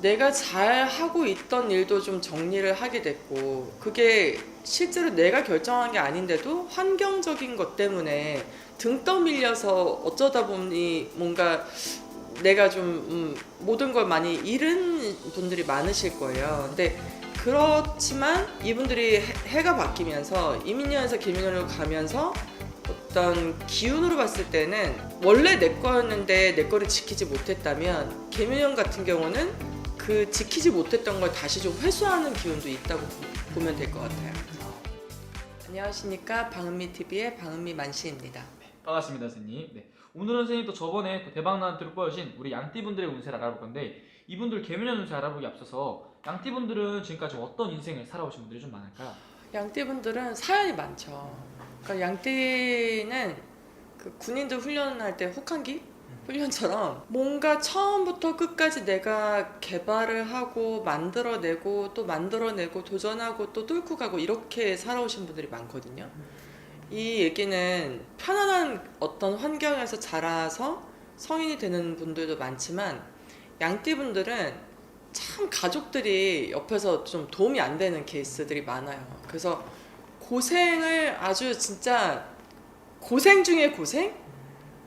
내가 잘 하고 있던 일도 좀 정리를 하게 됐고, 그게 실제로 내가 결정한 게 아닌데도 환경적인 것 때문에 등 떠밀려서 어쩌다 보니 뭔가 내가 좀 모든 걸 많이 잃은 분들이 많으실 거예요. 근데 그렇지만 이분들이 해가 바뀌면서 이민년에서 개민년으로 가면서 어떤 기운으로 봤을 때는 원래 내 거였는데 내 거를 지키지 못했다면 개민년 같은 경우는 그 지키지 못했던 걸 다시 좀 회수하는 기운도 있다고 보면 될 것 같아요. 안녕하십니까, 방은미TV의 방은미 만시입니다. 반갑습니다, 선생님. 네. 오늘은 선생님 또 저번에 또 대박나는 뜻을 꿔주신 우리 양띠분들의 운세를 알아볼 건데, 이분들 개묘년 운세 알아보기 앞서서 양띠분들은 지금까지 어떤 인생을 살아오신 분들이 좀 많을까요? 양띠분들은 사연이 많죠. 그러니까 양띠는 그 군인들 훈련할 때 혹한기 훈련처럼 뭔가 처음부터 끝까지 내가 개발을 하고 만들어내고 또 만들어내고 도전하고 또 뚫고 가고 이렇게 살아오신 분들이 많거든요. 이 얘기는 편안한 어떤 환경에서 자라서 성인이 되는 분들도 많지만, 양띠분들은 참 가족들이 옆에서 좀 도움이 안 되는 케이스들이 많아요. 그래서 고생을 아주 진짜 고생 중에 고생?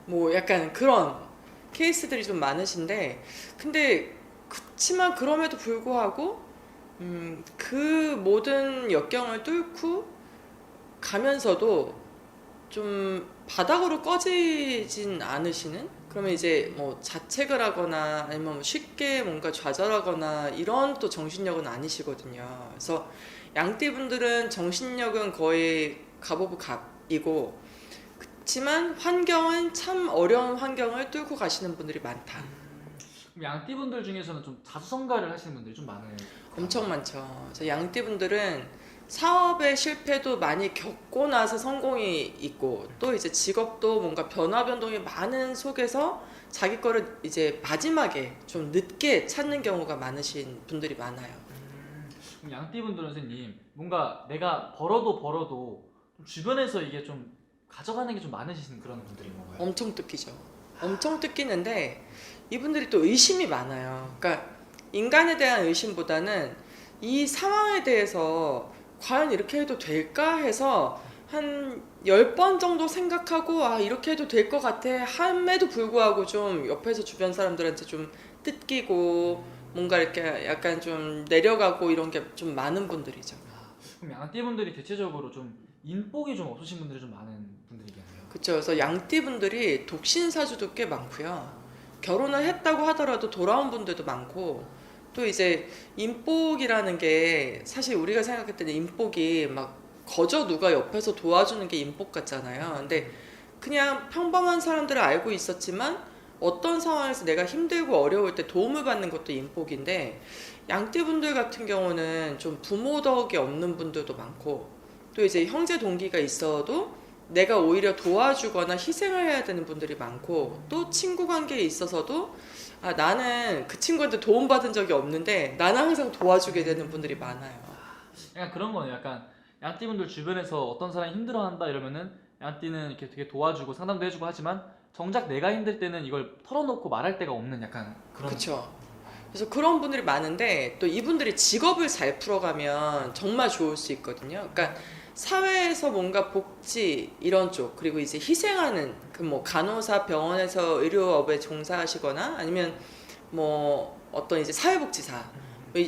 뭐 약간 그런 케이스들이 좀 많으신데, 근데 그치만 그럼에도 불구하고 그 모든 역경을 뚫고 가면서도 좀 바닥으로 꺼지진 않으시는, 그러면 이제 뭐 자책을 하거나 아니면 쉽게 뭔가 좌절하거나 이런 또 정신력은 아니시거든요. 그래서 양띠분들은 정신력은 거의 갑오브 갑이고, 그렇지만 환경은 참 어려운 환경을 뚫고 가시는 분들이 많다. 그럼 양띠분들 중에서는 좀 자수성가를 하시는 분들이 좀 많아요. 엄청 많죠. 그래서 양띠분들은 사업의 실패도 많이 겪고 나서 성공이 있고, 또 이제 직업도 뭔가 변화 변동이 많은 속에서 자기 거를 이제 마지막에 좀 늦게 찾는 경우가 많으신 분들이 많아요. 그럼 양띠분들은 선생님, 뭔가 내가 벌어도 좀 주변에서 이게 좀 가져가는 게 좀 많으신 그런 분들인 건가요? 엄청 뜯기죠. 엄청 뜯기는데 이분들이 또 의심이 많아요. 그러니까 인간에 대한 의심보다는 이 상황에 대해서 과연 이렇게 해도 될까 해서 한 10번 정도 생각하고, 아 이렇게 해도 될 것 같아 함에도 불구하고 좀 옆에서 주변 사람들한테 좀 뜯기고 뭔가 이렇게 약간 좀 내려가고 이런 게 좀 많은 분들이죠. 그럼 양띠분들이 대체적으로 좀 인복이 좀 없으신 분들이 좀 많은 분들이겠네요. 그렇죠. 그래서 양띠분들이 독신사주도 꽤 많고요. 결혼을 했다고 하더라도 돌아온 분들도 많고, 또 이제 인복이라는 게 사실 우리가 생각할 때는 인복이 막 거저 누가 옆에서 도와주는 게 인복 같잖아요. 근데 그냥 평범한 사람들을 알고 있었지만 어떤 상황에서 내가 힘들고 어려울 때 도움을 받는 것도 인복인데, 양띠분들 같은 경우는 좀 부모 덕이 없는 분들도 많고, 또 이제 형제 동기가 있어도 내가 오히려 도와주거나 희생을 해야 되는 분들이 많고, 또 친구 관계에 있어서도 아 나는 그 친구한테 도움받은 적이 없는데 나는 항상 도와주게 되는 분들이 많아요. 약간 그런 거네요. 약간 양띠분들 주변에서 어떤 사람이 힘들어한다 이러면은 양띠는 이렇게 되게 도와주고 상담도 해주고 하지만 정작 내가 힘들 때는 이걸 털어놓고 말할 데가 없는 약간 그런. 그렇죠. 그래서 그런 분들이 많은데, 또 이분들이 직업을 잘 풀어가면 정말 좋을 수 있거든요. 그러니까 사회에서 뭔가 복지 이런 쪽, 그리고 이제 희생하는 그 뭐 간호사 병원에서 의료업에 종사하시거나 아니면 뭐 어떤 이제 사회복지사,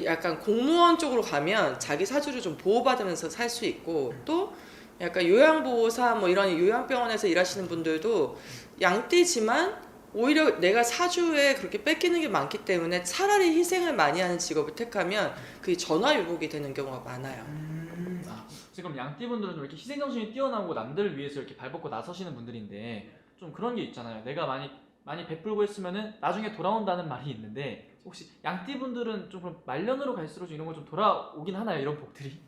약간 공무원 쪽으로 가면 자기 사주를 좀 보호받으면서 살 수 있고, 또 약간 요양보호사 뭐 이런 요양병원에서 일하시는 분들도 양띠지만 오히려 내가 사주에 그렇게 뺏기는 게 많기 때문에 차라리 희생을 많이 하는 직업을 택하면 그게 전화위복이 되는 경우가 많아요. 지금 양띠분들은 좀 이렇게 희생정신이 뛰어나고 남들을 위해서 이렇게 발벗고 나서시는 분들인데 좀 그런 게 있잖아요. 내가 많이 베풀고 했으면은 나중에 돌아온다는 말이 있는데, 혹시 양띠분들은 좀 그럼 말년으로 갈수록 좀 이런 거 좀 돌아오긴 하나요? 이런 복들이?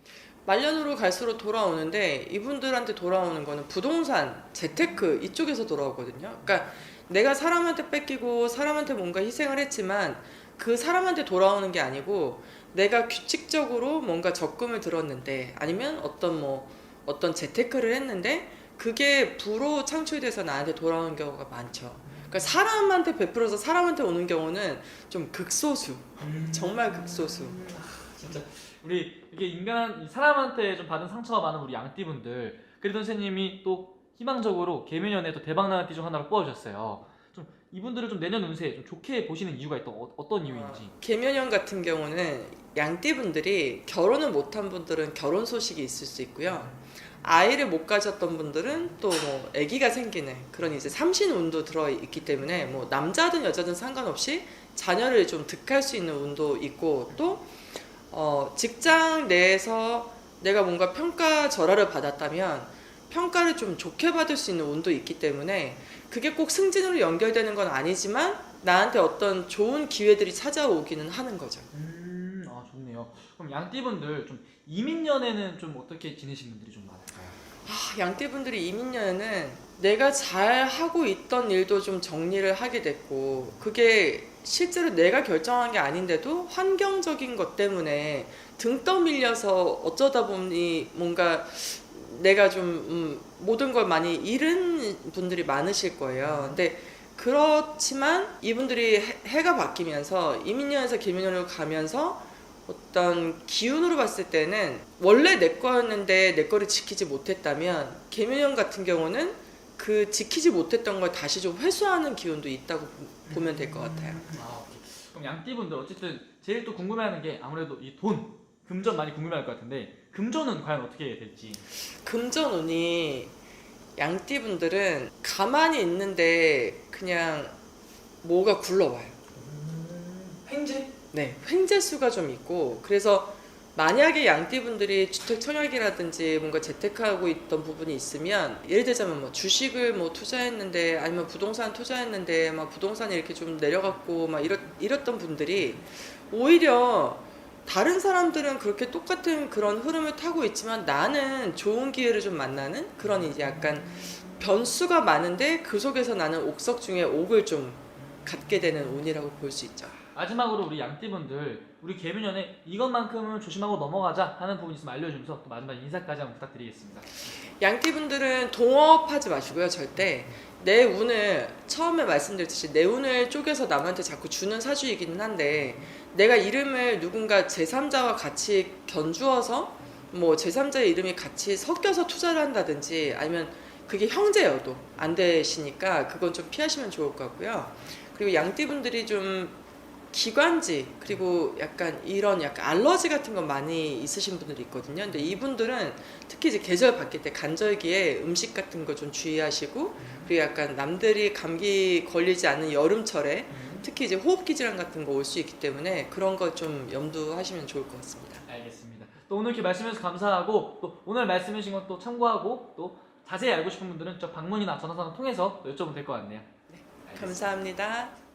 말년으로 갈수록 돌아오는데, 이분들한테 돌아오는 거는 부동산, 재테크 이쪽에서 돌아오거든요. 그러니까 내가 사람한테 뺏기고 사람한테 뭔가 희생을 했지만 그 사람한테 돌아오는 게 아니고, 내가 규칙적으로 뭔가 적금을 들었는데 아니면 어떤 재테크를 했는데 그게 부로 창출돼서 나한테 돌아오는 경우가 많죠. 그러니까 사람한테 베풀어서 사람한테 오는 경우는 좀 극소수, 정말 극소수. 진짜 우리 이게 인간 사람한테 좀 받은 상처가 많은 우리 양띠분들, 그래도 선생님이 또 희망적으로 개묘년에 또 대박나는 띠 중 하나를 뽑아주셨어요. 좀 이분들을 좀 내년 운세에 좀 좋게 보시는 이유가 있던 어떤 이유인지. 개묘년 같은 경우는 양띠분들이 결혼을 못한 분들은 결혼 소식이 있을 수 있고요. 아이를 못 가졌던 분들은 또 뭐 아기가 생기는 그런 이제 삼신 운도 들어 있기 때문에 뭐 남자든 여자든 상관없이 자녀를 좀 득할 수 있는 운도 있고, 또 직장 내에서 내가 뭔가 평가절하를 받았다면 평가를 좀 좋게 받을 수 있는 운도 있기 때문에 그게 꼭 승진으로 연결되는 건 아니지만 나한테 어떤 좋은 기회들이 찾아오기는 하는 거죠. 아 좋네요. 그럼 양띠분들 좀 이민년에는 좀 어떻게 지내신 분들이 좀 많을까요? 양띠분들이 이민년에는 내가 잘 하고 있던 일도 좀 정리를 하게 됐고, 그게 실제로 내가 결정한 게 아닌데도 환경적인 것 때문에 등 떠밀려서 어쩌다 보니 뭔가 내가 좀 모든 걸 많이 잃은 분들이 많으실 거예요. 근데 그렇지만 이분들이 해가 바뀌면서 이민년에서 개민년으로 가면서 어떤 기운으로 봤을 때는 원래 내 거였는데 내 거를 지키지 못했다면 개묘년 같은 경우는 그 지키지 못했던 걸 다시 좀 회수하는 기운도 있다고 보면 될 것 같아요. 오케이. 그럼 양띠분들 어쨌든 제일 또 궁금해하는 게 아무래도 이 돈, 금전 많이 궁금해할 것 같은데, 금전은 과연 어떻게 될지. 금전운이 양띠분들은 가만히 있는데 그냥 뭐가 굴러와요. 횡재? 네, 횡재수가 좀 있고, 그래서 만약에 양띠분들이 주택 청약이라든지 뭔가 재테크하고 있던 부분이 있으면, 예를 들자면 뭐 주식을 뭐 투자했는데 아니면 부동산 투자했는데 막 부동산이 이렇게 좀 내려갔고 막 이랬던 분들이 오히려 다른 사람들은 그렇게 똑같은 그런 흐름을 타고 있지만 나는 좋은 기회를 좀 만나는 그런 이제 약간 변수가 많은데 그 속에서 나는 옥석 중에 옥을 좀 갖게 되는 운이라고 볼 수 있죠. 마지막으로 우리 양띠분들, 우리 개묘년에 이것만큼은 조심하고 넘어가자 하는 부분 있으면 알려주면서 또 마지막 인사까지 한번 부탁드리겠습니다. 양띠분들은 동업하지 마시고요. 절대 내 운을, 처음에 말씀드렸듯이 내 운을 쪼개서 남한테 자꾸 주는 사주이기는 한데, 내가 이름을 누군가 제3자와 같이 견주어서 뭐 제3자의 이름이 같이 섞여서 투자를 한다든지, 아니면 그게 형제여도 안 되시니까 그건 좀 피하시면 좋을 것 같고요. 그리고 양띠분들이 좀 기관지, 그리고 약간 이런 약간 알러지 같은 건 많이 있으신 분들이 있거든요. 근데 이분들은 특히 이제 계절 바뀔 때 간절기에 음식 같은 거 좀 주의하시고, 그리고 약간 남들이 감기 걸리지 않는 여름철에 특히 이제 호흡기 질환 같은 거 올 수 있기 때문에 그런 거 좀 염두하시면 좋을 것 같습니다. 알겠습니다. 또 오늘 이렇게 말씀해주셔서 감사하고, 또 오늘 말씀해주신 것 또 참고하고, 또 자세히 알고 싶은 분들은 저 방문이나 전화상을 통해서 또 여쭤보면 될 것 같네요. 알겠습니다. 감사합니다.